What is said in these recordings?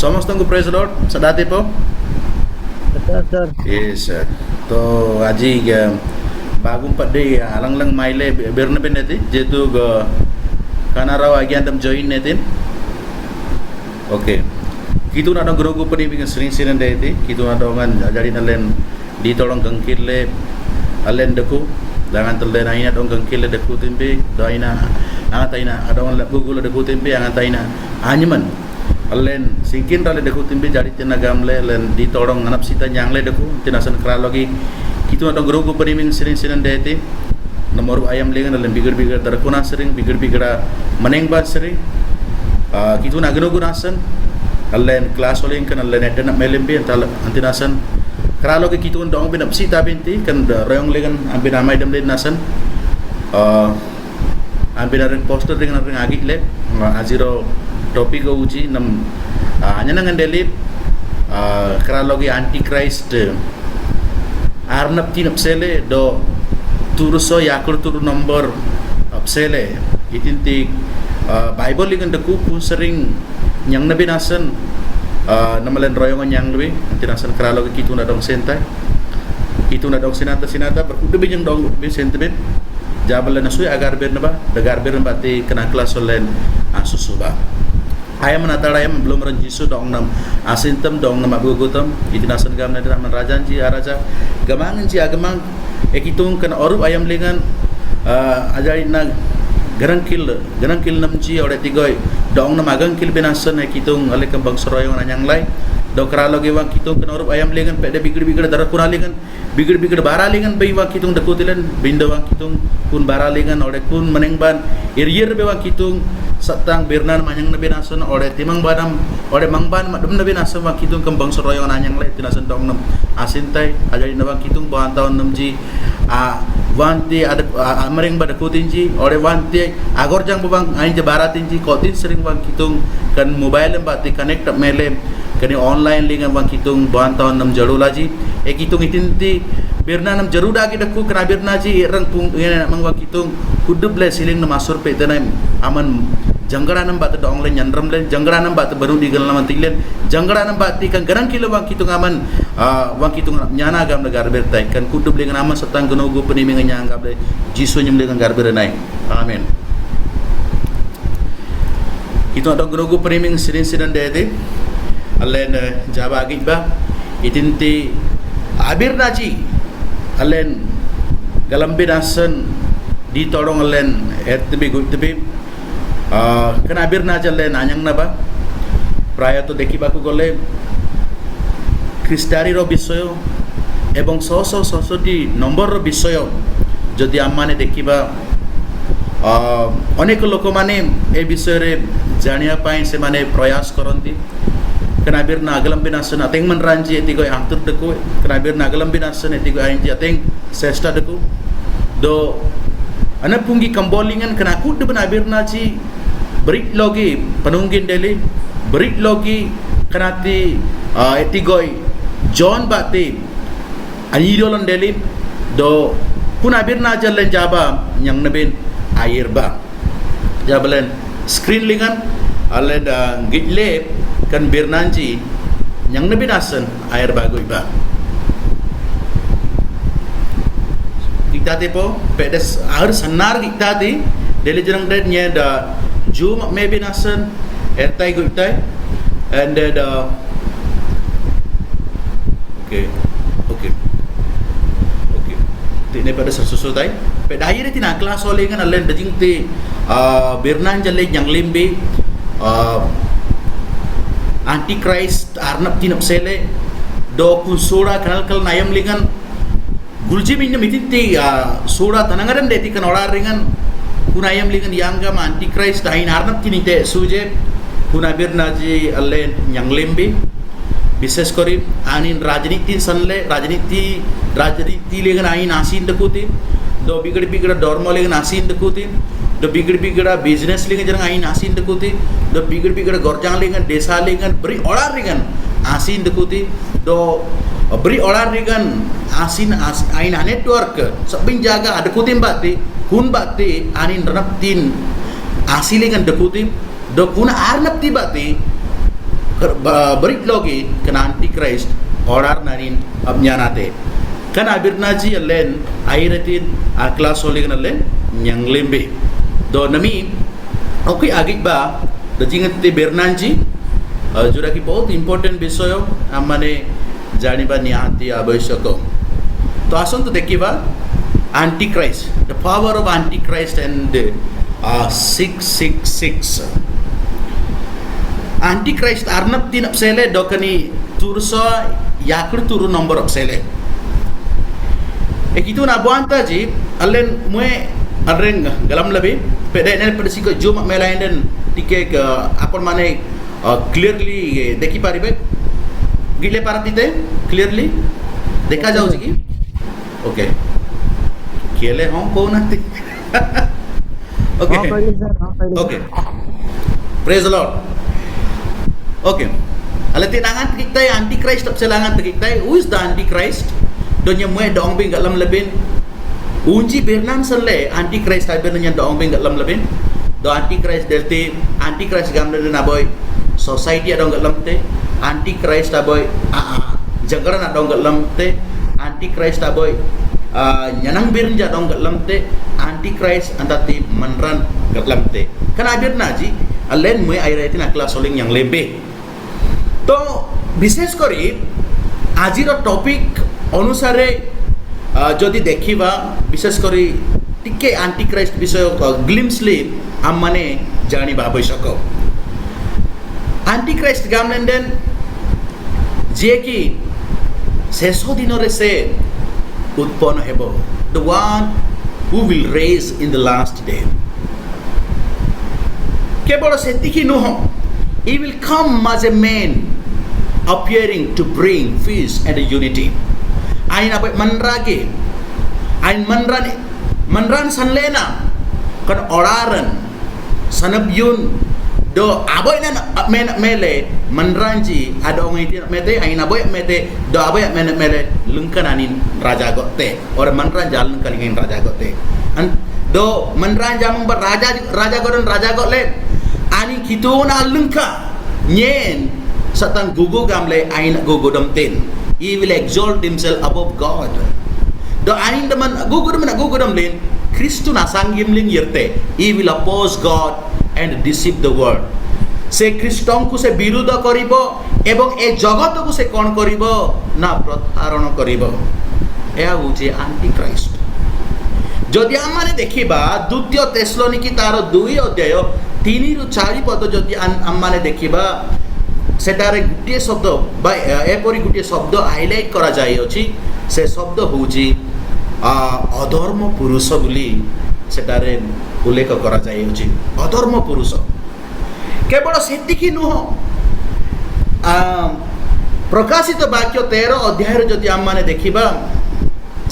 ସମସ୍ତଙ୍କୁ ପ୍ରେଜ୍ Lord ସଦାଦୀପ। Sir. Yes sir. तो आजी बागुम पड्डे अलग-अलग माइले बेरने पे नेती जेतु कानाराव आज्ञा तम join नेतीन. Okay. Kitu na dong grogu padi bikin sering sinan deh itu. Kitu na dongan jadi nalen di tolong gengkil le alen deku. Jangan terlen aina dong gengkil le deku tempe. Doaina angat aina adongan lebu gula deku tempe angat aina anyaman. Alen singkin rale deku tempe jadi tenagam le alen di tolong anap sita nyang le deku. Tinasan keral lagi. Kitu na dong grogu padi bikin sering sinan deh itu. Nomor ayam lengan alen bigger terkuna sering bigger meneng bat sering. Kitu na grogu nasan. Allen kelas oleh kan allen ada nak melembi antinasan keralo ke kita undang bin apsi tabinti kan royong lengan ambin amai dam le nasan ambin areng poster dengan areng agik le aziro topik go uji nam anya nangan deli keralo ke antichrist arnap tin apsele do turuso yakur turu nomor apsele itinti bible lengan deku pun sering yang nabi nasan namalan royongan yang lebih nanti nasan keralo ke kitu na dong sentai kitu na dong sinata berkuda yang dong be sentibet jabalan nasui agar ber naba dagar ber nabati kena kelas olen asusuba ayam natal ayam belum renjisu dong nam asintem dong nam agugutam itu nasan gam na naman rajan ji araja gamangan ji agamang ekitung kena orup ayam lengan ajari na garang kil nam ji ore tigoy dong nam agang kil benasan kitung ale kembang soroyong nanyang lai do keralo ge wang kitung kena orup ayam lengan pede bigir darah kuna lengan bigir bara lengan bei wang kitung dekutilen binda wang kitung kun bara lengan ore kun menengban ir be wang kitung satang birnan manyang nabi nasan ore timang badam ore mangban madum nabi nasan wang kitung kembang soroyong nanyang lai tinasan dong nam asintai ajari na wang kitung bahan tahun nam ji wanti ada amereng pada kutinji ore wanti agor jang bang ain je baratinji kotin sering wang kitung kan mobile bati connect mele kani online lingan wang kitung bahan tahun nam jalulaji kitung itinti birna nam jaruda gi dakku kana birna ji rang pung ngene mang wang kitung kudub le siling nam asur pe tanai aman janggaranam bat dong le nyandram le janggaranam bat baru digal nama tilen janggaranam bat kan garang kilo wang kitung aman wang kitung nyana gam le garber tai kan kudub le nama setang genogu peniming nyang gam le jisu nyem le garber nai amen itu ada genogu peniming sirin de allen jaba agit ba itinti abir naji allen galambinasan di tolong allen etbe gutbe kena abir na jalle nanyang na ba praya to dekibaku gole kristari ro bisoyo ebong soso number ro bisoyo jodi ammane dekiba অনেক লোক মানে এই বিষয়ে জানিয়া পাই সে মানে প্রয়াস করন্তি kenabir na agalambin asan ateng man ranji etigo angtur deku kenabir na agalambin asan etigo anji ateng sesta deku do ana pungi kambolingan kena ku de benabir na ji berit logi penunggin deli berit logi kenati etigoi John bati anyidolan deli do punabir na jalan jaba yang nebin air ba jabalan screen lingan aleda gitle kan birnanji yang nebinasan air bagoy ba kita po pedes air sanar kita di deli jerang ded nya da jum me binasan ertai goitai and the okay tine pada sesuatu tai pedai re tina kelas olengan alen dajing te birnan jalle yang limbi antichrist arnab tinap sele do kun sura kanal nayam lingan gulji minna mitinti sura tanangaran deti kan orar ringan kunayam lingan yangga antichrist ain arnab tinite suje kunabir naji allen yang limbi বিশেষ করে আইন রাজনীতি সনলে রাজনীতি লেগন আইন আসিন দেখুতি do bigada ধর্ম লেগন আসিন দেখুতি do bigada business লেগন জরং আইন আসিন দেখুতি do bigada গরজাং লেগন desa লেগন beri orar লেগন Asin দেখুতি do beri orar লেগন Asin ain network sabin jaga ada kutin batti kun batti anin ranaptin asili kan dekuti do kuna arnapti batti berit logi kena antichrist order narin abnyanate kan abirnaji len airetin akla soling len nyang lembe do nami okay agit ba dajingat te bernanji जोटा कि बहुत important विषय आम मैंने जानिबा निहाती आवश्यक तो आसतु देखिबा Antichrist the power of Antichrist and 666 Antichrist Arnab तीन अपसेले डकनी तुरसा याकड़ तुरु number अपसेले ekitu na buanta ji allen mue alren galam labi pede ne pedisi ko juma melainen tike apon mane clearly देखी पारिबे गिले पारतीते क्लियरली देखा जाउछि कि ओके केले हम कोनाती okay okay praise the lord okay ale tinangan kita antichrist up selangan kita who is the antichrist donya mue dong bing galam lebin unji bernan sele antichrist ai bernan dong bing galam lebin do antichrist delte antichrist gamle na boy society adong galam te antichrist aboy jagaran adong galam te antichrist aboy nyanang birnja adong galam te antichrist andati manran galam te kana birna ji allen mui airatin akla soling yang lebe to বিশেষ করি আজির topic অনুসারে যদি দেখিবা বিশেষ করি টিকে আন্টিক্রাইস্ট বিষয় গ্লিমসলি আম মানে জানিবা আবশ্যক आंटीक्राइस्ट गामलेंडेन जे कि शेष दिन से उत्पन्न हेबो the one who will raise in the last day केवल सेतिकी नुह he will come as a man appearing to bring peace and unity ain abai manrage ain manran sanlena kan oraran sanabyun do aboy na mele manranji ada orang itu mete aina boy mete do aboy mele lungkananin raja gote or manran jalan kalingin raja gote an do manran jamang ber raja godon raja gotle ani kituna lungka nyen satan gugu gamle aina gugu domten he will exalt himself above god do ain deman gugu domlen Kristu na sanggimling yerte he will oppose god and deceive the world से ख्रीष्टों को से विरोध करिबो एवं ए जगत को से कोन करिबो ना प्रतारण करिबो एहा होची एंटीक्राइस्ट जदि हम माने देखिबा द्वितीय तेसलोनिकी तार 2 अध्याय 3 रु 4 पद जदि हम माने देखिबा सेटारे गुटिए शब्द बा एपरि गुटिए शब्द हाइलाइट करा जाय अछि से शब्द होची अधर्म पुरुष बोली सेटारे उल्लेख करा जाय अछि अधर्म पुरुष केवल सेतिकी नुह प्रकाशित वाक्य 13 अध्याय जदि हम माने देखिबा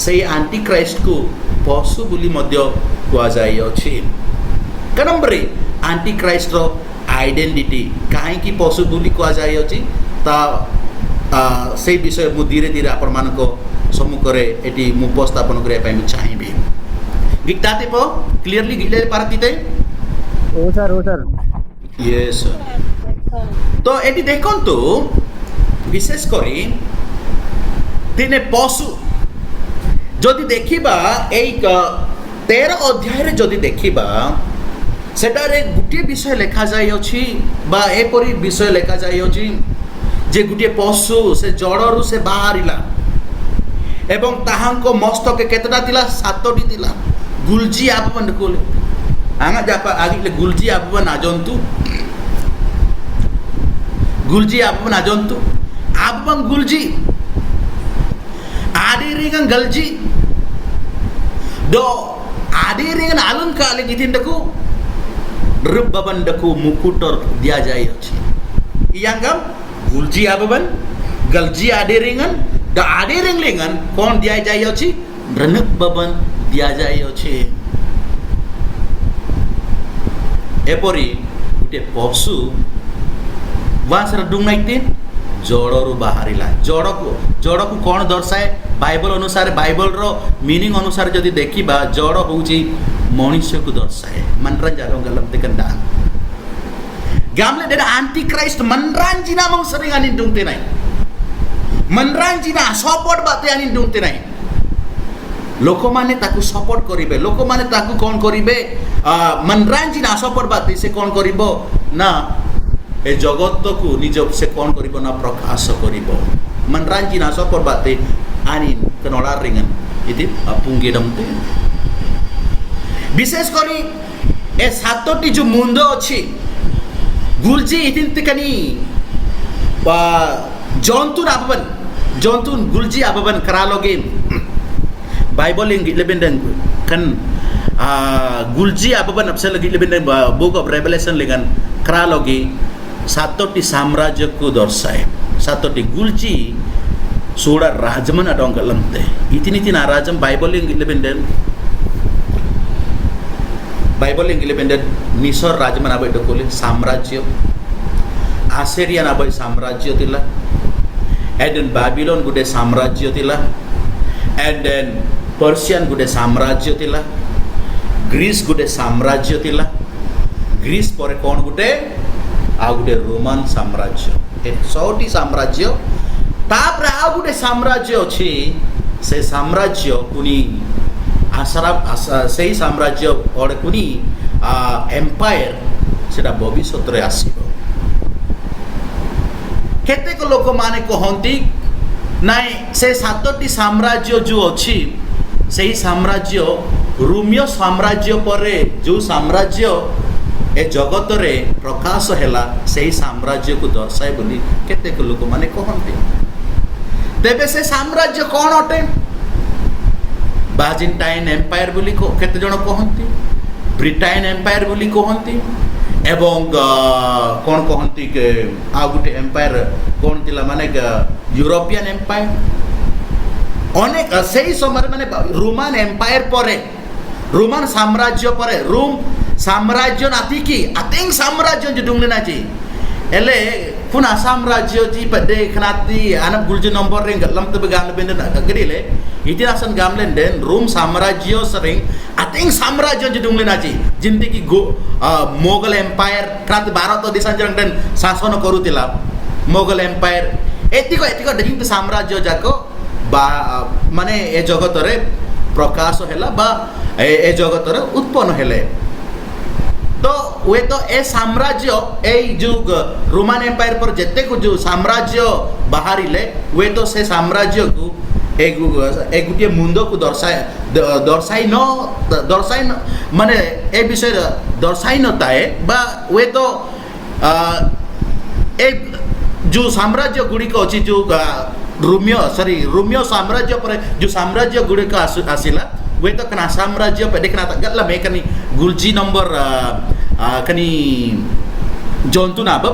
सेही एंटीक्राइस्ट को पशु बोली मध्य कुआ जाय अछि कनम्बरे एंटीक्राइस्ट रो आइडेंटिटी काहे की पशु बोली कुआ जाय अछि ता से विषय मु धीरे धीरे आपण मानको सम्मुख करे एटी मु उपस्थापन करे पय मु चाहिबी गीताते प क्लियरली गिले पारतीते ओ सर यस तो एटी देखंतु विशेष करी तिने पशु जदि देखिबा एक 13 अध्याय रे जदि देखिबा सेटारे गुटे विषय लेखा जाय अछि बा एपरि विषय लेखा जाय अछि जे गुटे पशु से जड़रू से बाहरिला एवं ताहांको मस्तक केतटा तिला 7टी तिला गुलजी आपन कोले आंगा जापा आगिले गुलजी आपन आजंतु आपन गुलजी आदि रिंगन गलजी do adiringan alun kali gitindaku rubbabandaku mukutor dia jaya अछि iyangam gulji ababan galji adiringan da adiringlingan kon dia jaya अछि ranuk baban dia jaya अछि epori gute पशु वासर डुंगाइते जड़रू बाहरिला जड़ को कौन दर्शाए बाइबल अनुसार बाइबल रो मीनिंग अनुसार जदि देखिबा जड़ होउची मनुष्य को दर्शाए मनरा जारो गलत कंडा gamle dena antichrist manranji na mong sering anin dung tinay manranji na support bate anin dung tinay ଲୋକମାନେ ତାକୁ ସପୋର୍ଟ କରିବେ ଲୋକମାନେ ତାକୁ କ'ଣ କରିବେ ମନରାଞ୍ଜି ନା ସପୋର୍ଟ ବାତି ସେ କ'ଣ କରିବ ନା ଏ ଜଗତକୁ ନିଜ ସେ କ'ଣ କରିବ ନା ପ୍ରକାଶ କରିବ ମନରାଞ୍ଜି ନା ସପୋର୍ଟ ବାତି ଆନିନ୍ କନଳା ରିଙ୍ଗନ୍ ଇତି ପୁଙ୍ଗି ଦମତେ ବିଶେଷ କରି ଏ ସାତଟି ଯୋଉ ମୁଣ୍ଡ ଅଛି ଗୁଲଜି ଇତିନ୍ ତିକନି ଜନ୍ତୁନ ଗୁଲଜି ଆବବନ୍ କରାଲୋଗେ Bible yang gilebin dan kan gulji apa ban apsal gilebin dan book of Revelation dengan kralogi satoti samrajyaku dorsai satoti gulji sudah rajaman ada orang lemte itin rajam Bible yang gilebin dan nisor rajaman apa itu kulit samrajya Assyrian apa samrajya tila and then Babylon gude samrajya tila and then Persian gude samrajya tila Greece gude samrajya tila Greece pore kon gude a gude Roman samrajya e sauti samrajya tapre a gude samrajya ଅଛି se samrajya kuni asara sei samrajya ore kuni empire seta bhavishotre asibo କେତେକ ଲୋକମାନେ କହନ୍ତି ନାଇଁ ସେ ସାତଟି ସାମ୍ରାଜ୍ୟ ଯୋଉ ଅଛି ସେହି ସାମ୍ରାଜ୍ୟ ରୋମୀୟ ସାମ୍ରାଜ୍ୟ ପରେ ଯେଉଁ ସାମ୍ରାଜ୍ୟ ଏ ଜଗତରେ ପ୍ରକାଶ ହେଲା ସେହି ସାମ୍ରାଜ୍ୟକୁ ଦର୍ଶାଏ ବୋଲି କେତେକ ଲୋକମାନେ କହନ୍ତି ତେବେ ସେ ସାମ୍ରାଜ୍ୟ କ'ଣ ଅଟେ ବାଜିଣ୍ଟାଇନ୍ ଏମ୍ପାୟାର ବୋଲି କେତେ ଜଣ କହନ୍ତି ବ୍ରିଟାଇନ୍ ଏମ୍ପାୟାର ବୋଲି କହନ୍ତି ଏବଂ କ'ଣ କହନ୍ତି ଆଉ ଗୋଟେ ଏମ୍ପାୟାର କ'ଣ ଥିଲା ମାନେ ୟୁରୋପିଆନ୍ ଏମ୍ପାୟାର ଅନେକ ସେହି ସମୟରେ ମାନେ ରୋମାନ ଏମ୍ପାୟାର ପରେ ରୋମାନ ସାମ୍ରାଜ୍ୟ ପରେ ରୋମ ସାମ୍ରାଜ୍ୟ ନାତିକି ଆତିଙ୍ଗ ସାମ୍ରାଜ୍ୟ ଯେ ଡୁଙ୍ଗଲେ ନାଚି ହେଲେ ପୁନା ସାମ୍ରାଜ୍ୟ ଜି ପଦେ ଖନାତି ଆନବ ଗୁଲଜି ନମ୍ବର ରେ ଗଲମ ତବେ ଗାନ ବେନ ଗରିଲେ ଇତିହାସન ଗାમલેન den રોમ સામ્રાજ્ય સરિંગ આતિંગ સામ્રાજ્ય જે ડુંગલે નાચી જેમતી કે મોગલ એમ્પાયર ક્રાંત ભારત દેશાંતરણ den શાસન કરુતિલા મોગલ એમ્પાયર એતિકો ડેજિંગ સામ્રાજ્ય જાકો বা মানে এ জগতরে প্রকাশ হেলা বা এ জগতরে উৎপন্ন হেলে তো ওয়ে তো এ সাম্রাজ্য এই যুগ রোমান এম্পায়ার পর যেতে যু সাম্রাজ্য বাহারিলে ওয়ে তো সে সাম্রাজ্যকু এই গোটিয়ে মুন্ডকু দর্শাই ন মানে এই বিষয়ে দর্শাই নতায়ে বা ওয়ে তো এই যু সাম্রাজ্য গুড়িক অছি যু रोमियो साम्राज्य पर जो साम्राज्य गुड़िक आसिला वे तो कना साम्राज्य पे देखना गल्ला में कनी गुलजी नंबर कनी जंतु नाब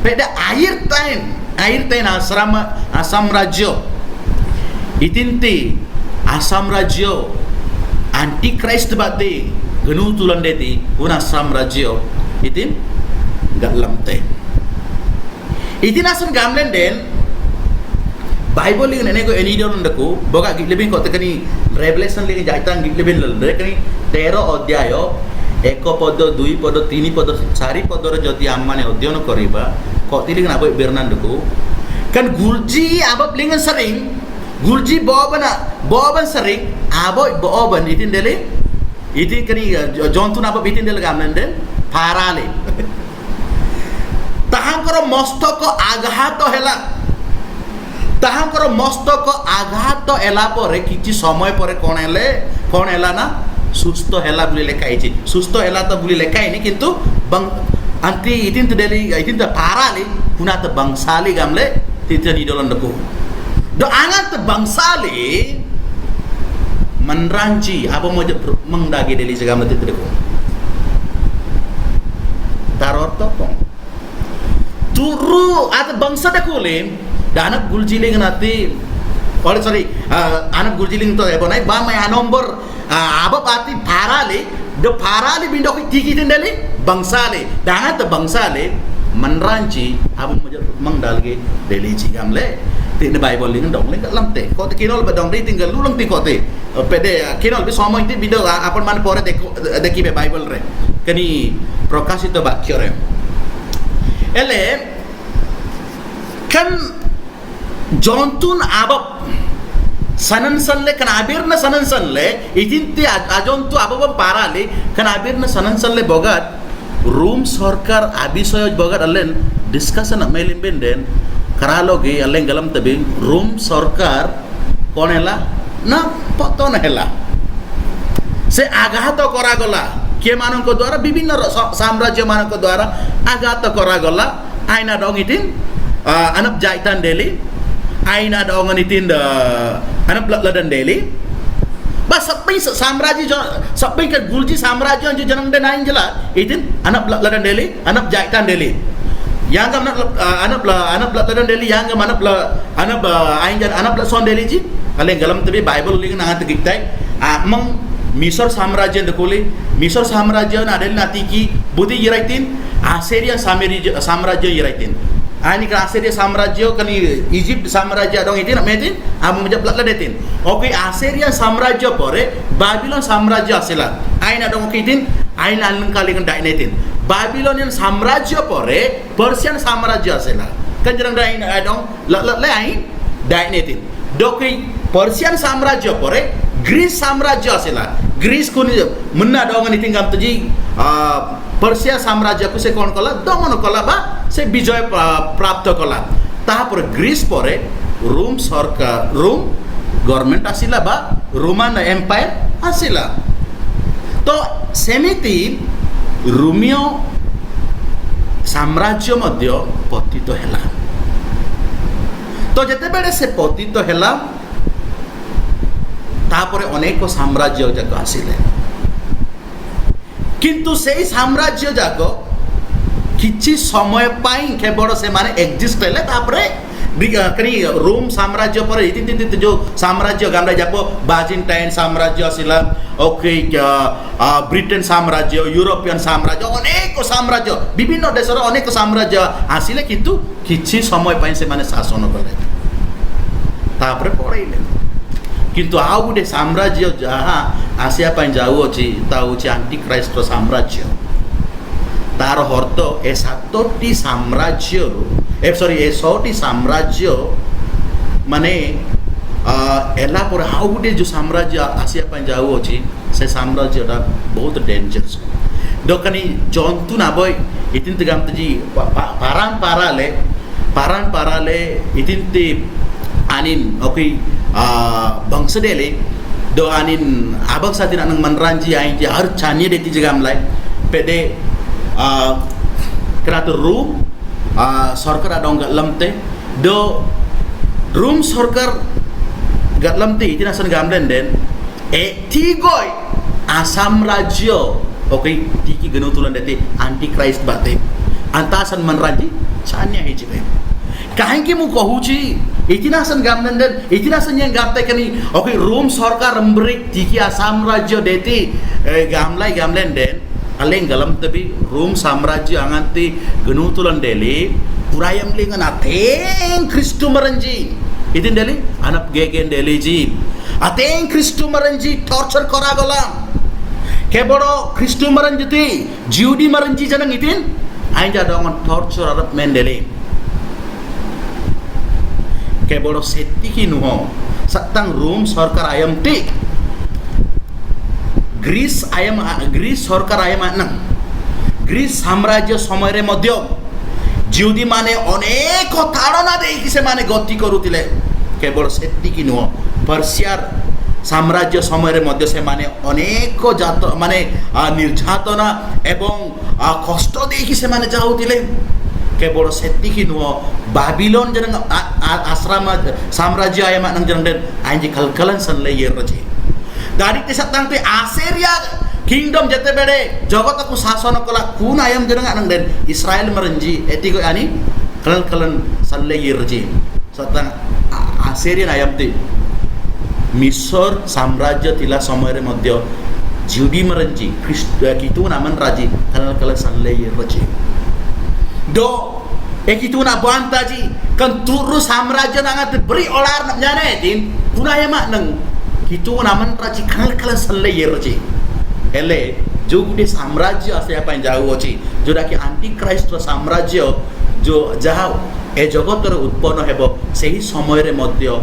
पेडे आयरताइन आसाम राज्य इतिंती आसाम राज्य एंटी क्राइस्ट बाते गनु तुलन देती उन आसाम राज्य इतिन गल्लमते इतिन आसन गामलेन den Bible li nene ko enidon ndako boga gitlebin ko tekani revelation li jaitan gitlebin lelde kani 13 ଅଧ୍ୟାୟ 1 ପଦ 2 ପଦ 3 ପଦ 4 ପଦରେ ଯଦି ଆମମାନେ ଅଧ୍ୟୟନ କରିବା କତିଲି ନା ବଇ ବେରନାଣ୍ଡକୁ kan gulji abab lingan sering gulji boban sering aboy boban itin dele itin kani jontun abab itin dele gamnande parale ତାହାଙ୍କର ମସ୍ତକ ଆଘାତ ହେଲା ତାହାଙ୍କର ମସ୍ତକ ଆଘାତ ହେଲା ପରେ କିଛି ସମୟ ପରେ କ'ଣ ହେଲା ନା ସୁସ୍ଥ ହେଲା ବୋଲି ଲେଖା ହେଇଛି ସୁସ୍ଥ ହେଲା ତ ବୋଲି ଲେଖା ହେଇନି କିନ୍ତୁ anti itin tedeli itin ta parali kunat bangsali gamle titani dolan deku do angat bangsali menranci apa mo mengdagi deli segamle titdeku taror topong turu at bangsa dekule anak guljiling nanti sorry anak guljiling to ebonai ba may nomor aba pati parali do parali bindok tiki tindali bangsale dangat bangsale menranci aba mo mangdalge deli cigamle tin Bible ling dong ling lamte ko kinol ba dong tinggal lulang ti kote pede kinol bi somo inti video apon man pore dekhi be Bible re kani prokashito bakyo re ele kan jontun abab sanan sanle kan abirna sanan sanle itinti ajontu abab parale kan abirna sanan sanle bogat room sarkar abisoy bogat allen discussion mailim benden karaloge allen galam tabe room sarkar konela na পতন হেলা সে আঘাত করা গলা কে মানক দ্বারা বিভিন্ন সাম্রাজ্য মানক দ্বারা আঘাত করা গলা আইনা Dong ইতিন anap jaitan Delhi aina dong itin anap ladan Delhi ba sabai sabai ke gulji samrajyo jo janang den ain jela itin anap ladan Delhi anap jaitan Delhi yang kam anap ladan Delhi yang kam anap ain jan anap son Delhi ji kalian galam tabi Bible lingan angat giktai amang Misor साम्राज्य दकोले मिसर साम्राज्य नाडेल नातिकी बुद्धि यराइतिन आसेरिया साम्राज्य यराइतिन आणि का आसेरिया साम्राज्य कनी Egypt साम्राज्य दong इतिन मेतिन आम मजा प्लटला देतिन ओके आसेरिया साम्राज्य परे बाबिलोन साम्राज्य आसेला आइना दong कितिन आइन आलन कालिन डाइनेतिन बाबिलोनियन साम्राज्य परे पर्शियन साम्राज्य आसेला कंजरंग डाइन दong लटले आइन डाइनेतिन दोके पर्शियन साम्राज्य परे ग्रीस साम्राज्य असेला ग्रीस कोणी मुन्ना डोंगन इतिंगाम तुझी पर्शिया साम्राज्य को से कौन कला दमन कला बा से विजय प्राप्त कला तापर ग्रीस परे रोम सरकार रोम गवर्नमेंट आसिला बा रोमान एम्पायर आसिला तो सेमिति रोमियो साम्राज्य मध्य पतित हेला तो जेते बेले से पतित हेला तापरे अनेक साम्राज्य जाक आसिले किंतु सेई साम्राज्य जाक किछि समय पाई केवल से माने एग्जिस्ट हेले तापरे कनी रोम साम्राज्य पर इति जो साम्राज्य गामरा जापो बाजिंटाइन साम्राज्य आसिला ओके ब्रिटेन साम्राज्य यूरोपियन साम्राज्य अनेक साम्राज्य विभिन्न देशर अनेक साम्राज्य आसिले किंतु किछि समय पाई से माने शासन कले तापरे पड़ैले किंतु आउ गोटे साम्राज्य जहाँ आसिया पाई जाऊँगी ता हूँ आंटिक्राइस्ट साम्राज्य तार अर्थ ए 7टी साम्राज्य सॉरी ए 100टी साम्राज्य माने एला पर आउ गोटे जो साम्राज्य आसिया पाई जाऊँगी से साम्राज्यटा बहुत डेंजरस दोकानी जंतु नाबय इतिन गामतजी पारान पाराले इतिन anin okay bangsadele do anin abang satin anang manranji ain ji har chani de ti jagam lai pede krat room sarkar adong gatlamte do room sarkar gatlamte itina san gamlen den tigoy asam rajyo okay tiki genutulan dete antichrist bate antasan manranji chanya hijibe kahen ki mu kahuchi itinasan gamnenden itinasan yang gamte kani oke room sarkar memberi tiki saम्राज्य deti gamlen den aleng galam tabi room saम्राज्य anganti genutulan deli purayam lingan ateng kristu maranji itin deli anap gegen deli ji ateng kristu maranji torture kora gola keboro kristu maranji judi maranji janang itin ainja dongon torture arab mendeli केवल सेतिकी नुह सत्तांग रोम सरकार आयम टे Greece सरकार आयम आनंग Greece साम्राज्य समय रे मध्य जिउदी माने अनेक ताड़ना देकी से माने गति करुतिले केवल सेतिकी नुह पर्शियार साम्राज्य समय रे मध्य से माने अनेक जात माने निर्यातना एवं कष्ट देकी से माने जाउतिले केवल सेतिकी नुह बाबिलोन जन आश्रम साम्राज्य आयम नang jang den anji kalkalan san le yer raje dari te satang te Asiria kingdom jete bede jagat aku sasana kala kun ayam jang nang den Israel merenji etiko ani kalkalan san le yer raje satang Assyrian ayam te Misor साम्राज्य तिला समय रे मध्य जिउदी merenji कितु नामन राजी kalkalan san le yer raje do ekitu na bantaji kan turu saम्राज्य nangat beri olar nak nyane din punaya mak nang kitu naman raji kal salle yerji ele jogude साम्राज्य ase apa yang jauh ochi joda ki antichrist साम्राज्य जो जहाँ ए जगतर उत्पन्न हेब सही समय मध्य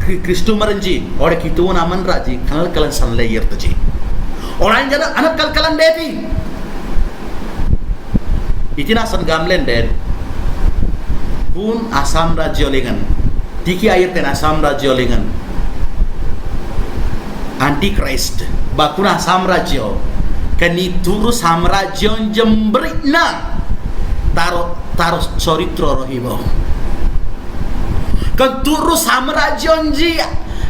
Kristumaranji ore kitu naman raji kalan sanle yertaji orang jana anak kalan deti itina san gamlen den pun Asam Rajya lengan tiki air ten Asam Rajya lengan Antichrist bakuna Asam Rajya kani turu samrajyon jembrik na taro soritro rohibo kan turu samrajyon ji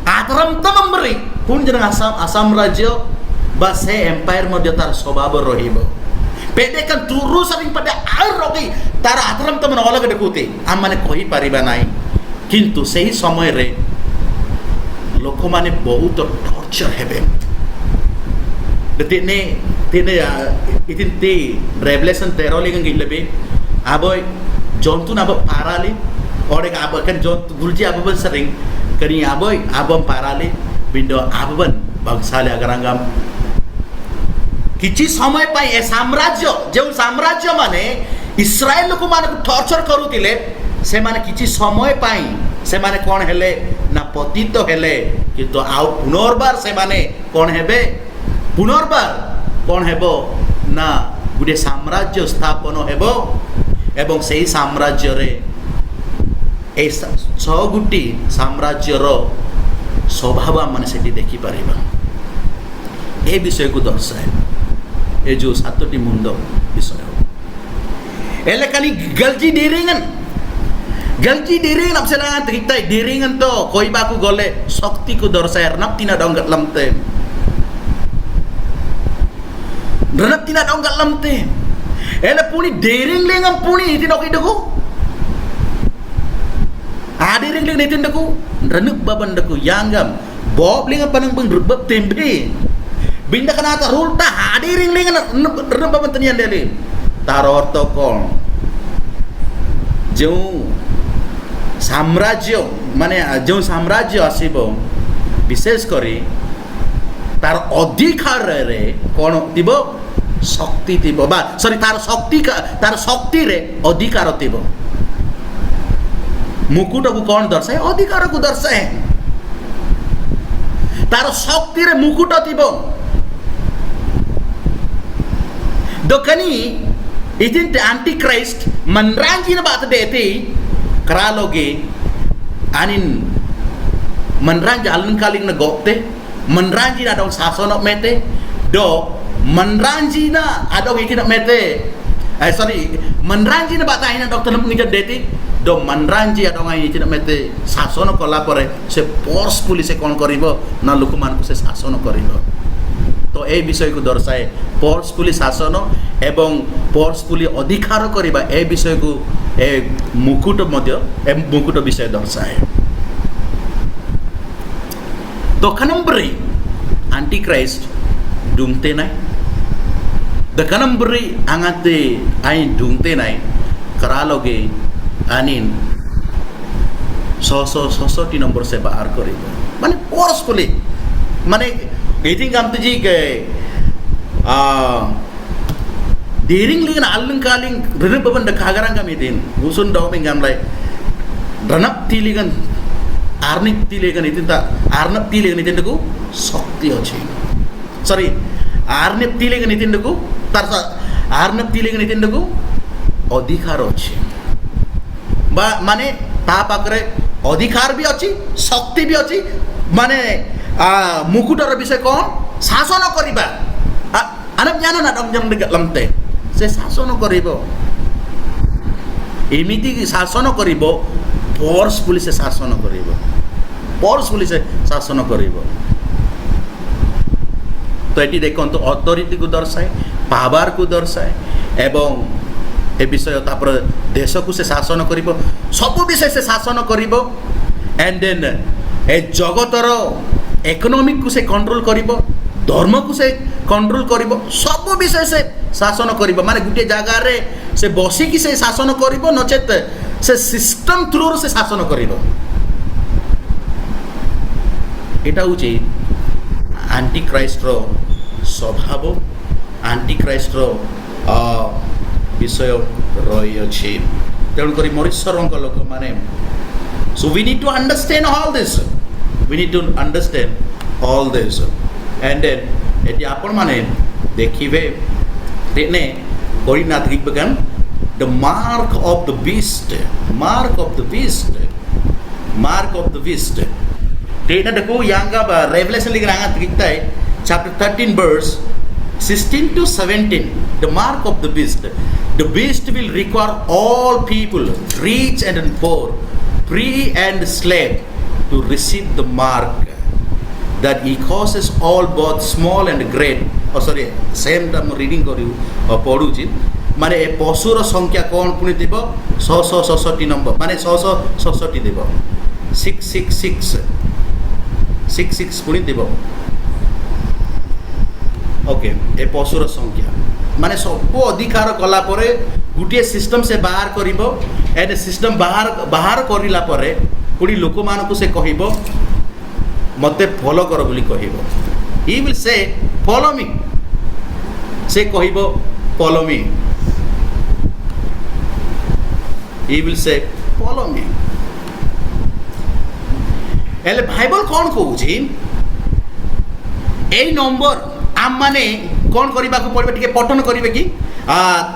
ataram tambri pun jana Asam Rajya base empire mo dia tar sobab rohibo pede kan turu saring pada arogi tar ataram tam nola gede kuti amane koi pariba nai kintu sehi samoy re loko mane bahut torture hebe tene itinti revelation 13 lengan gilebe aboy jontu na parali ore abo kan jontu gulji abo sering kani aboy abom parali bindo aban bangsale agarangam किछि समय पाई ए साम्राज्य जो साम्राज्य माने इस्राएल को माने torture करूतिले से माने किछि समय पाई से माने कोन हेले ना पतित हेले किंतु आउ पुनर्बार से माने कोन हेबे पुनर्बार कोन हेबो ना गुडे साम्राज्य स्थापन हेबो एवं सेही साम्राज्य रे ए छ गुटी साम्राज्य रो स्वभाव माने सेठी देखि परिबा ए विषय को दर्शाए ये जो सातोटी मुंडो विषय एले कनी गलजी डिरिंगन अब सेला तकिtai डिरिंगन तो कोई बाकू गले शक्ति को दर्शाए रनपतिना डंगत लमते एले पुनी डिरिंग लेंगम पुनी इति नोकी दको डिरिंग लेंग नितिन दको रनुक baban dako yanggam bob lingam panang bang rebab tembe binda kana ta rulta hadiring lengan reba bantanian dele taror tokol जो साम्राज्य माने जो साम्राज्य आसीबो विशेष करी तार अधिकार रे कोन तिबो शक्ति तिबो बा सॉरी तार शक्ति रे अधिकार तिबो मुकुट को कोन दर्शाए अधिकार को दर्शाए तार शक्ति रे मुकुट तिबो dokani itinte antichrist manranji na bata deti kraloge anin manranji alun kaling na gopte manranji na dong sasono mete do manranji na adong itina mete sorry manranji na bata ina dokter ngijan deti do manranji adong itina mete sasono kola pore se forcefully se kon koribo na lukuman ko se sasono koribo तो ए विषय को दर्शाए forcefully शासन एवं forcefully अधिकार करिबा ए विषय को ए मुकुट विषय दर्शाए दखनम्बरी एंटीक्राइस्ट दुंगते नाय दखनम्बरी आंगाते आई दुंगते नाय करालोगे आनिन 660 नंबर से बाहर करिबा माने फोर्सफुली माने Iting kam tuji ke diring lingan alung kaling renep baban dak hagarang kami din usun dau mingam lai ranap tilingan arnik tilingan itin ta arnap tilingan itin daku shakti achi sorry arnap tilingan itin daku tarsa arnap tilingan itin daku अधिकार अछि बा माने ता पाकरे अधिकार भी अछि शक्ति भी अछि माने मुकुटर विषय कौन शासन करिबा अनब जाना ना डंजन लमते से शासन करिबो एमिति शासन करिबो फोर्सफुली से शासन करिबो फोर्सफुली से शासन करिबो तो एटी देखो तो अथॉरिटी को दर्शाए पावर को दर्शाए एवं ए विषय तापर देश को से शासन करिबो सब विषय से शासन करिबो एंड देन ए जगतर इकोनॉमिक को से कंट्रोल करिबो धर्म को से कंट्रोल करिबो सब विषय से शासन करिबो माने गुटे जगह रे से बसी की से शासन करिबो नचेत से सिस्टम थ्रू से शासन करिबो एटा होची एंटीक्राइस्ट रो स्वभाव एंटीक्राइस्ट रो ବିଷୟ ରହିଅଛି। ତେଣୁକରି ମରିଶ୍ୱରଙ୍କ ଲୋକମାନେ so we need to understand all this. We need to understand all this. And then ଏଠି ଆପଣମାନେ ଦେଖିବେ ତେନେ Harinath ଗିବଗାନ the mark of the beast, mark of the beast, mark of the beast. तेना देखो यांगा रेवलेशन लिख रहा है chapter 13 verse 16 to 17. The mark of the beast will require all people, rich and poor, free and slave, to receive the mark, that he causes all, both small and great. Oh sorry, same time reading करू पढ़ुची माने ए पशुर संख्या कौन पुणी देव 666 number माने 666 देव 666 पुणी देव okay ए पशुर संख्या माने सब अधिकार कला परे गुटिए सिस्टम से बाहर करिबो एंड सिस्टम बाहर करिला परे पुणी लोक मानकु से कहिबो मते फॉलो कर बोली कहिबो he will say follow me से कहिबो follow me he will say follow me. एले बाइबल कौन कहूची ए नंबर आम माने कौन करबा को पड़बे टिके पठन करिवे कि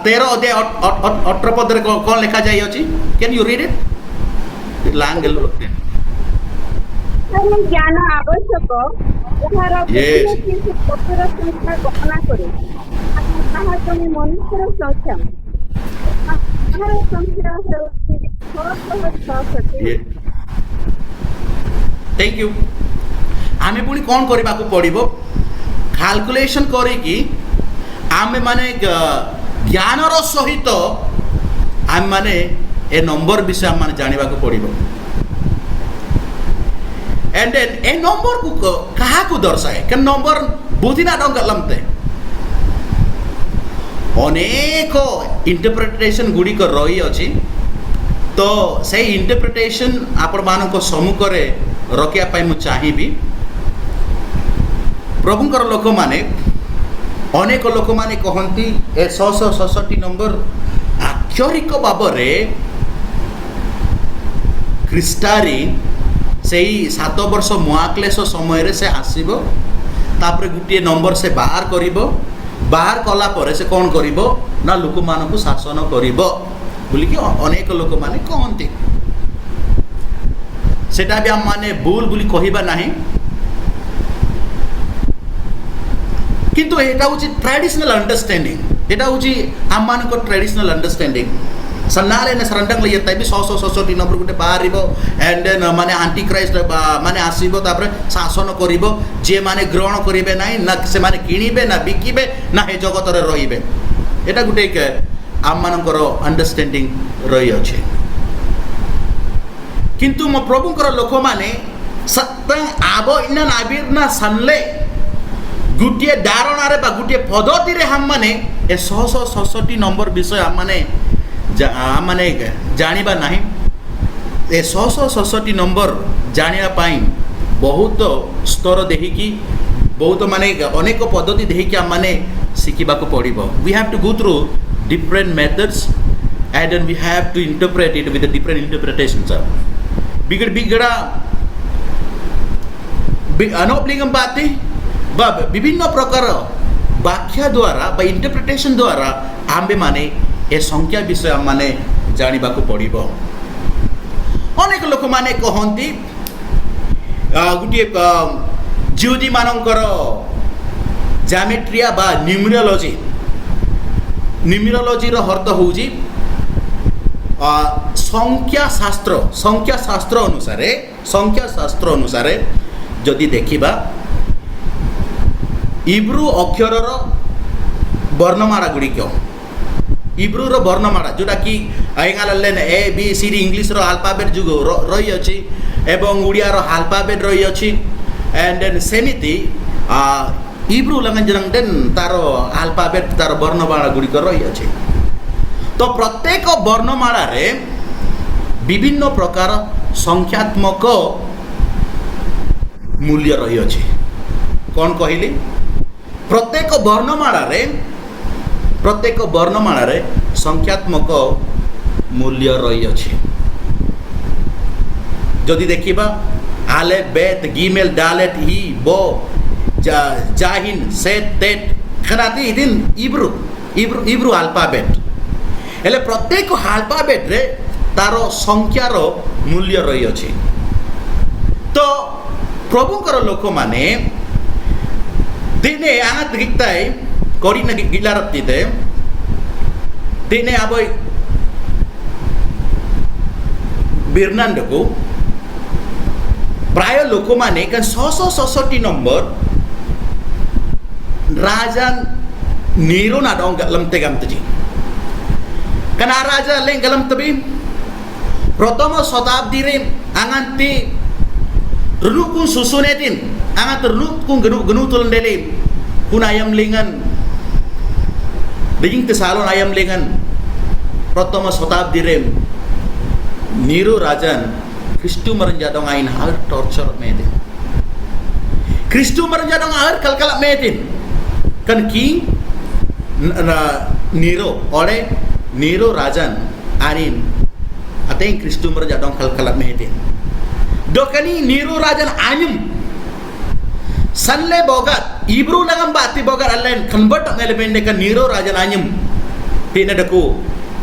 13 अध्याय 18 पद रे कौन लिखा जाय अछि कैन यू रीड इट लांगेल लोकते ज्ञान आवश्यक यार पत्र संख्या गणना करे ताहा तमे मनुष्यर संख्या थैंक यू आमे पुणी कौन करबा को पड़िबो कैलकुलेशन करिकी आमे माने ज्ञानर सहित आमे माने ए नंबर विषय आमे माने जानिबा को पड़िबो एंड देन ए नंबर को कहा को दर्शाए के नंबर बुधिना डंग लमते अनेक इंटरप्रिटेशन गुड़िक रही अच्छी तो से इंटरप्रिटेशन आपण मानक सम्मुख में रखा मुझे चाहिए प्रभुंकर लोक माने अनेक लोक माने कहती ए 666 नंबर आक्षरिक भाव में ख्रीष्टारी से 7 वर्ष महाक्लेश समय से आसब तापर गोटे नंबर से बाहर करिबो बाहर कला परे से कौन करिबो ना लोक मानकु शासन करिबो बोली कि अनेक लोक माने कहंती सेटा भी हम माने भूल बोली कहिबा नाही किंतु एटा होची ट्रेडिशनल अंडरस्टैंडिंग एटा होची हम मानको ट्रेडिशनल अंडरस्टैंडिंग सन्नाले ने सरंडंग ले येता भी 666 नंबर गुटे बाहरिबो एंड देन माने एंटी क्राइस्ट माने आसीबो तापर शासन करिबो जे माने ग्रहण करिबे नाही ना से माने किनिबे ना बिकिबे ना हे जगत रे रहिबे एटा गुटे आम मानकर अंडरस्टैंडिंग रही अछि किंतु मो प्रभुकर लोक माने सत्तं आबो इना नाबिरना सनले गुटिए दारणा रे बा गुटिए पद्धति रे हम माने ए 666 नंबर विषय हम माने जानिबा नहीं ए 666 नंबर जानिया पाई बहुत स्तर देखिकी बहुत माने अनेक पद्धति देखिकी हम माने शिखिबा को पड़िबो we have to go through different methods and then we have to interpret it with different interpretations बिगड़ा अनोब्लिगम बाती बा विभिन्न प्रकार व्याख्या द्वारा बा इंटरप्रिटेशन द्वारा आम्बे माने ए संख्या विषय माने जानिबा को पड़िबो अनेक लोक माने कहंती गुटिए ज्योति मानकर ज्यामेट्रिया बा न्यूमेरोलॉजी रो अर्थ होउजी संख्या शास्त्र अनुसार जदि देखिबा इब्रू अक्षर रो वर्णमाला गुड़िक इब्रू रो वर्णमाला जोटा कि आइगालेन A B C D English रो अल्फाबेट जुग रही अछि एवं उड़िया रो अल्फाबेट रही अछि एंड देन सेमिति इब्रू लंगजरंगन तारो अल्फाबेट तारो वर्णमाला गुड़िक रही अछि तो प्रत्येक वर्णमाला रे विभिन्न प्रकार संख्यात्मक मूल्य रही अछि कौन कहली प्रत्येक वर्णमाला रे ସଂଖ୍ୟାତ୍ମକ ମୂଲ୍ୟ ରହିଅଛି। ଯଦି ଦେଖିବା ଆଲେଫ ବେତ ଗିମେଲ ଡାଲେଟ ହି ବୋ ଜାହିନ ସେଟ ତେଟ ଖରାତି ଇଦିନ ଇବ୍ରୁ ଆଲଫାବେଟ ହେଲେ ପ୍ରତ୍ୟେକ ଆଲଫାବେଟରେ ତାର ସଂଖ୍ୟାର ମୂଲ୍ୟ ରହିଅଛି। ତ ପ୍ରଭୁଙ୍କର ଲୋକମାନେ ଦିନେ ଆଙ୍ଗତ ଗିକ୍ତାଇ କରିନା ଗିଲାରତିତେ ଦିନେ ଆବଇ ବିର୍ନାଣ୍ଡକୁ ପ୍ରାୟ ଲୋକମାନେ 667 নম্বর raja Nero na dong galam tegam tuji kana raja leng galam tabi protomo sotabdi re anganti rukun susunetin angat rukun genu tulun dele kun ayam lingan beging tesalon ayam lingan protomo sotabdi re Nero rajan Kristu merenjadong ain hal torture medin Kristu merenjadong hal kalkalak medin kan ki Nero oleh Nero rajan anin ateng Kristu merenjadong kalkalak medin dokani Nero rajan anyum sanle bogat Ibru langam bati bogat allen convert ngelebende kan Nero rajan anyum tina daku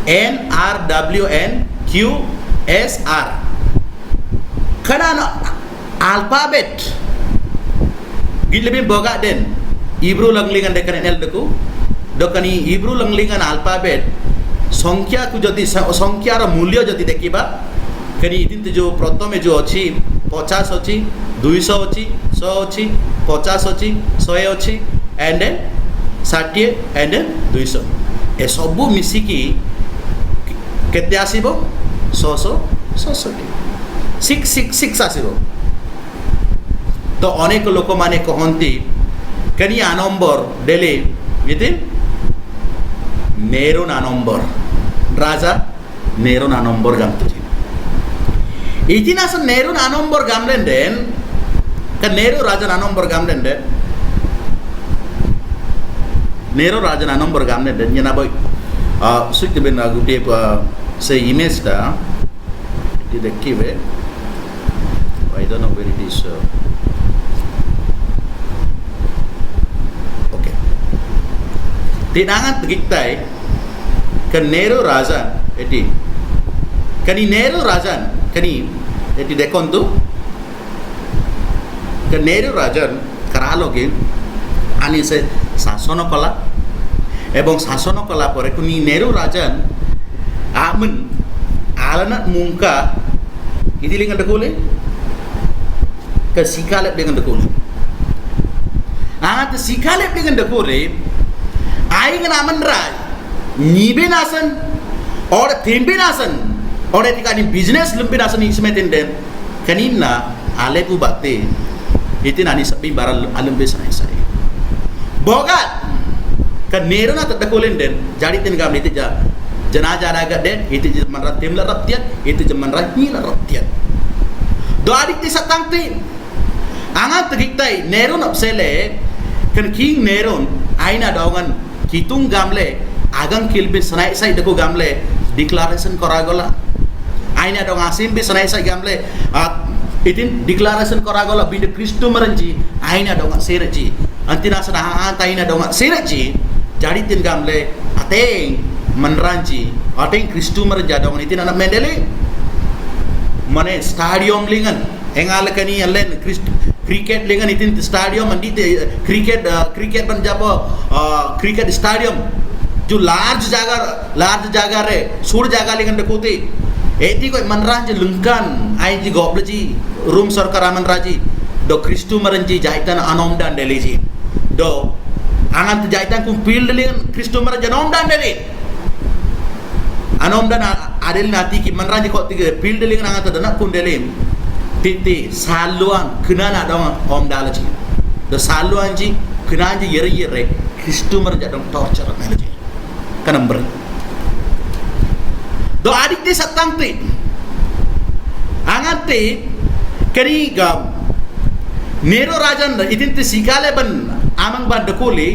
NRWNQSR karena alfabet gilebin boga den Ibru langlingan dekan enel deku dokani Ibru langlingan alfabet সংখ্যা কু যদি সংখ্যার মূল্য যদি দেখিবা কনি ইদিন যে প্রথমে যে অছি 50 অছি 200 অছি 100 অছি 50 অছি 100 অছি এন্ড 60 এন্ড 200 এ সবু মিশিকি কেতে আসিব 666 666 আসিব তো অনেক লোক মানে কহন্তি কনি আ নম্বর দেলে ইদিন Nero na nomor raja Nero na nomor gam tuji itin asan Nero na nomor gam den kan Nero raja na nomor gam den Nero raja na nomor gam den yana boy sukti ben agute say image da it dekhibe I don't know where it is okay tinangan giktai kan Nero raja eti kani Nero rajan kani eti dekontu kan Nero rajan karaloge ani se শাসন কলা এবং শাসন কলা পরে কুনি Nero rajan amen alana mungka idilingan dekole ke sikalep dengan dekole angat sikalep dengan dekole aing naman raj nibe nasan or thimbe nasan or etika ni business lembe nasan isme tenden kanina alepu batte itin ani sabi baral alembe sai bogat kan Nero na tatakulen den jadi tin gam ite ja jana jana ga den ite man ratim la raptiat ite man rahni la raptiat do adik ti satang ti angat giktai Nero napsele kan king Nero aina dawngan kitung gamle agang kilbe sanai sai deko gamle declaration koragala aina dong asim be sanai sai gamle itin declaration koragala binde Kristu merenji aina dong sereji antina sana taina dong sereji jadi tin gamle ateng menranji ateng Kristu merenja dong itin anak mendele mane stadium lingan engal kani allen Kristu cricket lingan itin stadium andi cricket ban jabo cricket stadium जो large jaga re sur jaga lingan dekuti eti ko manraj lungkan ai ji gobleji room sarkar manraji do Kristu merenji jaitan anom dan deliji do angan jaitan kum field lingan Kristu merenja anom dan deli anom dan adel nati ki manraji ko tiga field lingan angan tadana kun delim titi saluan kenana dong om dalaji do saluan ji kenanji yere Kristu merenja dong torture melaji kanamber do adik de satang ti angante kani gam Nero rajan itin ti sikale ban amang ban dekuli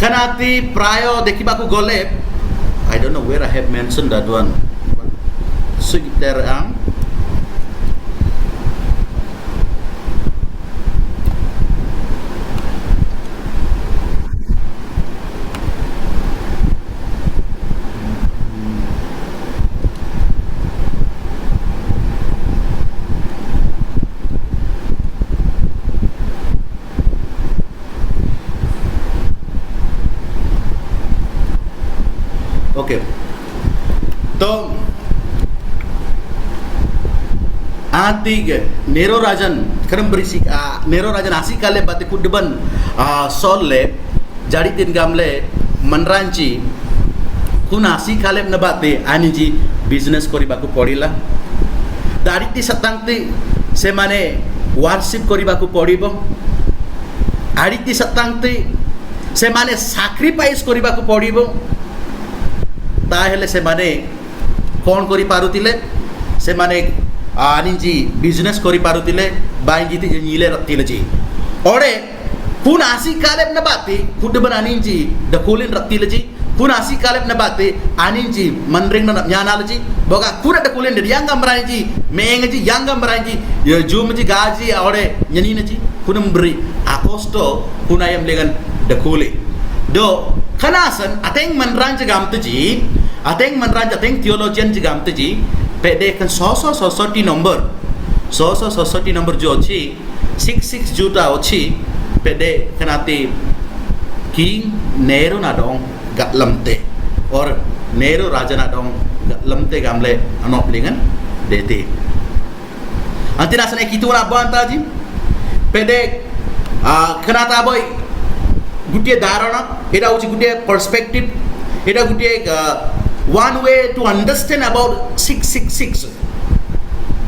kanati prayo dekibaku gole I don't know where I have mentioned that one. Sekitar okay. तो Antig Nero Rajan kerem berisik Nero Rajan asikale bate kudeban solle jadi tin gamle manranci kun asikale nabate aniji business କରିବାକୁ ପଡ଼ିଲା ଦାରିଟି ସତାନ୍ତି ସେମାନେ worship କରିବାକୁ ପଡ଼ିବ ଆଡ଼ିଟି ସତାନ୍ତି ସେମାନେ sacrifice କରିବାକୁ ପଡ଼ିବ ତାହେଲେ ସେମାନେ କ'ଣ କରିପାରୁଥିଲେ ସେମାନେ ଆନିଜି ବିଜନେସ୍ କରିପାରୁଥିଲେ ବାଇଜି ନିଲେ ରଖିଲେ ଯେ ଅଡ଼େ ପୁନ ଆସି କାଲେ ନ ବାତେ କୁଡବନ ଆନିଜି ଡକୁଲିନ ରଖିଲେ ଯେ ପୁନ ଆସି କାଲେ ନ ବାତେ ଆନିଜି ମନରିଂ ନ ඥානාල ଯେ ବଗା କୁର ଡକୁଲିନ ରିୟାଙ୍ଗam રાજી મેંગ જે યાંગમ રાજી જુમ જે ગાજી અડે યની નજી પુનમ બ્રી આકોસ્ટો પુનાયમ લેગન ડકુલે do kanasan ateng manran jagam teji ateng manran ateng theologian jagam teji pede kan 660 number 660 number jo achi 66 juta achi pede kanati king nero na dong gatlamte or nero raja na dong gatlamte gamle anop lingan dete antina sana kitu na bantaji pede kanata boy गुटे धारणा एटा होची गुटे perspective Etah Gute one way to understand about 666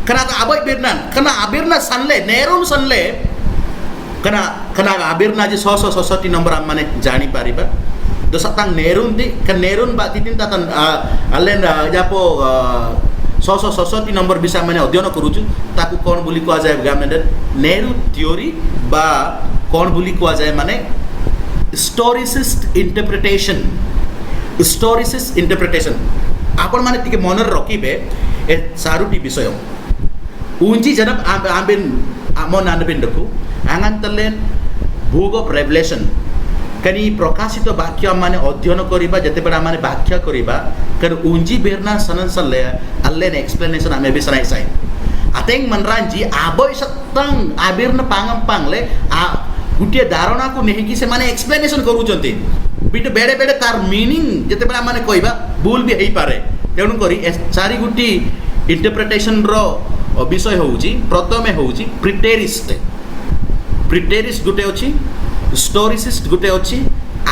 kana abai birnan kana abirna sanle neron sanle kana abirna je 660 number amane jani pariba do satang neron di kan neron ba titin tatan allen japo 660 number bisa mane अध्ययन करूछु ताकू कोन बोली को जाय गामने Nehru theory बा कोन बोली को जाय माने historicist interpretation आपण माने तिके मनर रखिबे ए सारुटी विषय उंजी जनब आंबिन आमन आनबिन दकु आंगंतलेन बुक ऑफ रेवलेशन कनी प्रकाशित वाक्य माने अध्ययन करिबा जते बडा माने व्याख्या करिबा कर उंजी बेरना सननसले अल्लेन एक्सप्लेनेशन आमे बे सनाई साइ अतेंग मनरांजी आबय सत्तंग आबिरन पांगम पांगले गुटे धारणा को नेहिकी से माने एक्सप्लेनेशन करूचंती बिट बेडे बेडे तार मीनिंग जते बडा माने कहबा भूल भी हेई पारे तेणु करी चारि गुटी इंटरप्रिटेशन रो विषय होउची प्रथमे होउची प्रिटेरिस्ट गुटे अछि स्टोरिसिस्ट गुटे अछि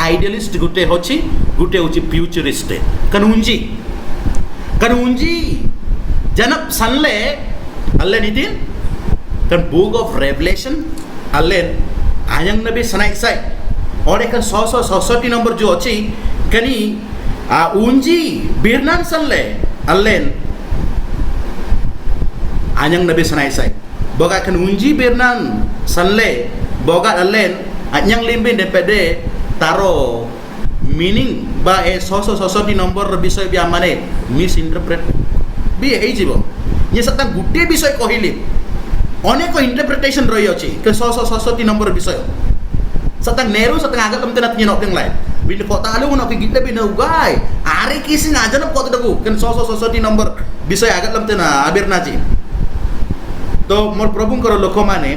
आइडियलिस्ट गुटे अछि गुटे होउची फ्यूचरिस्ट कनुंजी जनप सनले अल्ले नितिन कन बुक ऑफ रेवलेशन अल्ले आयंग नबी सनाई साई और एक 660 नंबर जो अच्छी कनी उंजी बिरनान सनले अल्लेन आयंग नबी सनाई Sai boga kan unji birnan sanle boga allen anyang limbin dpd taro meaning ba e 660 number বিষয় bi amane misinterpret bi hei jibo ye sata gutte বিষয় कहili অনেক ইন্টারপ্রিটেশন রই আছে ke 660 নম্বর বিষয় satang neru satang agak kemten atnya nok yang lain bila kota alu nak kita bina ugai are kisi ngajan kota dagu kan 660 নম্বর বিষয় agak kemten abir naji तो मोर प्रभुंकर लोक माने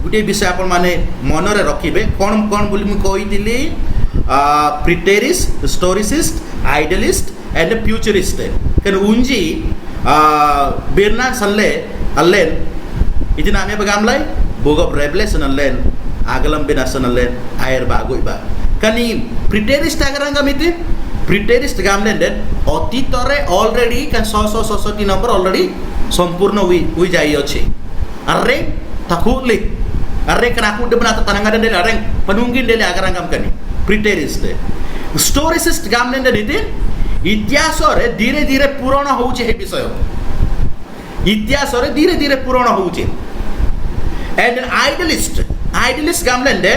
गुटे विषय आपण माने मनरे रखिबे कोन कोन बोली मु कहिदिली प्रिटेरिस्ट स्टोरिसिस्ट आइडियलिस्ट एंड फ्यूचरिस्ट कन उंजी बिरना सनले अल्लेन इतना हमें बगामलाई बुक ऑफ रेवलेशन अल्लेन आगलम बिना सनलेन आयर बागोइबा कनी प्रिटेरिस्ट आगरंगा मिति प्रिटेरिस्ट गामलेन देन अतीतरे ऑलरेडी कन 660 नंबर ऑलरेडी संपूर्ण wi jai अछि अरे takutli अरे कनाकु de bena tanangadan de areng penunggin de agarangam kani प्रिटेरिस्ट स्टोरिसिस्ट गामलेन de ditin इतिहासरे धीरे धीरे पुराण होउचे हे विषय इतिहासरे धीरे धीरे पुराण होउचे एंड आइडियलिस्ट गामलेन de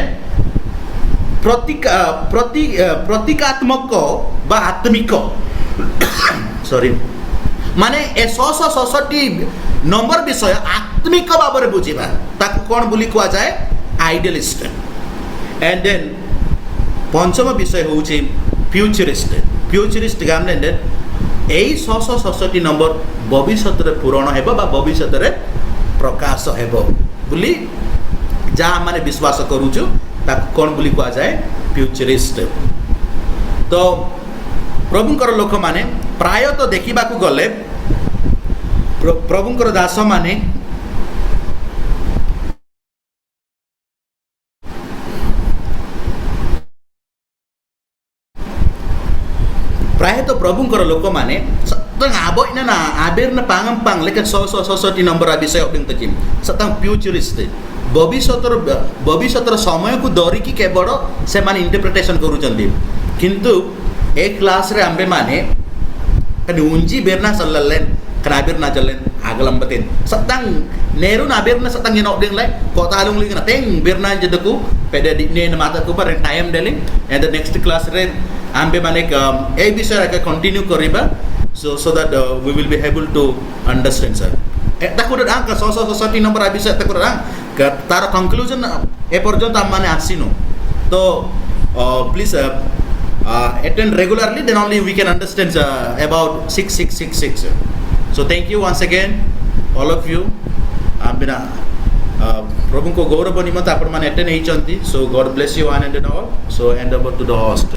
प्रतीकात्मक बा आत्मिक सॉरी माने ए 666 नंबर विषय आत्मिक भाव में बुझा ताकू कौन बोली कह जाए आइडियलिस्ट एंड देन पंचम विषय हूँ फ्यूचरिस्ट फ्यूचरिस्ट गामने यही 666 नंबर भविष्य पूरण हेब बा भविष्य प्रकाश हेब बोली जहाँ माने विश्वास करूचु ताकू कौन बोली कह जाए फ्यूचरिस्ट तो प्रभुंकर लोक माने प्राय तो देखा गले प्रभुंकर दास माने प्राय तो प्रभुंकर लोक माने सतंग आबोइना ना आबेर ना पांगम पांग लेकिन 666 नंबर विषय अपिंग तकिम सतंग फ्यूचरिस्ट भविष्य समय को धरिकी केवल से माने इंटरप्रिटेशन करूचंदी किंतु एक क्लास रे आंबे माने कने उंजी बेरना सल्लेन कनाबिर ना चलेन आगलंबतेन सतंग नेरू ना बेरना सतंग नो डिंग लाई कोतालुंग लिंग ना तेंग बेरना जदकू पेडे दिने न माता को पर time daily and the next class रे आंबे माने ए विषय का कंटिन्यू करिबा so that we will be able to understand sir ताको रांग 666 नंबर विषय ताको रांग तार कंक्लूजन ए पर्यंत हम माने आसीनो तो please attend regularly then only we can understand about 6666 so thank you once again all of you बिना प्रभु को गौरव निमंत आपण माने attend हेचंती so God bless you one and all so hand over to the host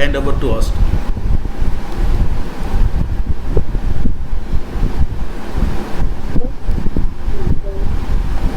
hand over to host